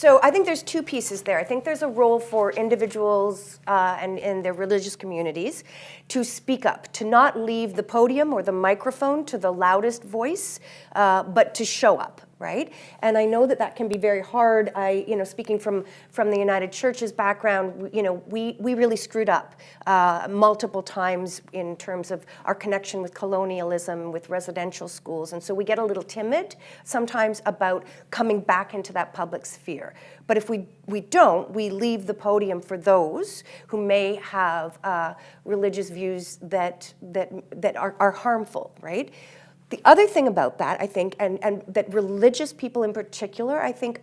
So I think there's two pieces there. I think there's a role for individuals and their religious communities to speak up, to not leave the podium or the microphone to the loudest voice, but to show up, right? And I know that that can be very hard. Speaking from the United Church's background, we really screwed up multiple times in terms of our connection with colonialism, with residential schools. And so we get a little timid sometimes about coming back into that public sphere. But if we don't, we leave the podium for those who may have religious views that are harmful, right? The other thing about that, I think, and that religious people in particular, I think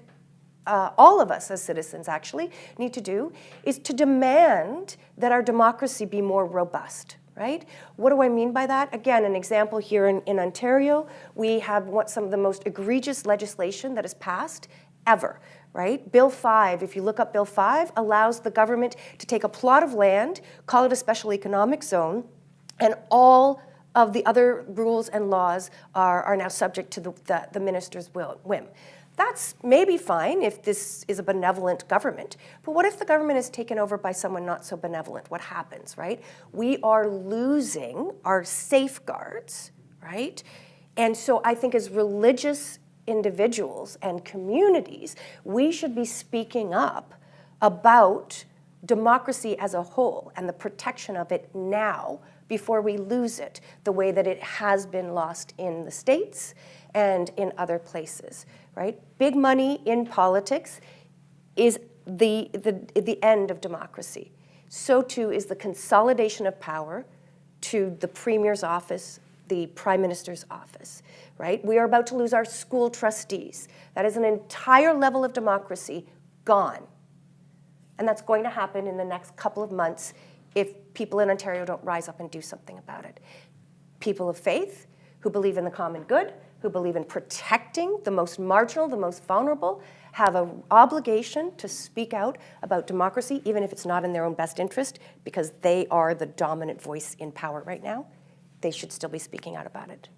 all of us as citizens actually need to do, is to demand that our democracy be more robust, right? What do I mean by that? Again, an example here in Ontario, we have some of the most egregious legislation that is passed ever, right? Bill 5, if you look up Bill 5, allows the government to take a plot of land, call it a special economic zone, and all of the other rules and laws are now subject to the minister's whim. That's maybe fine if this is a benevolent government, but what if the government is taken over by someone not so benevolent? What happens, right? We are losing our safeguards, right? And so I think as religious individuals and communities, we should be speaking up about democracy as a whole and the protection of it now before we lose it, the way that it has been lost in the States and in other places, right? Big money in politics is the end of democracy. So too is the consolidation of power to the Premier's office, the Prime Minister's office, right? We are about to lose our school trustees. That is an entire level of democracy gone. And that's going to happen in the next couple of months if people in Ontario don't rise up and do something about it. People of faith who believe in the common good, who believe in protecting the most marginal, the most vulnerable, have an obligation to speak out about democracy, even if it's not in their own best interest, because they are the dominant voice in power right now. They should still be speaking out about it.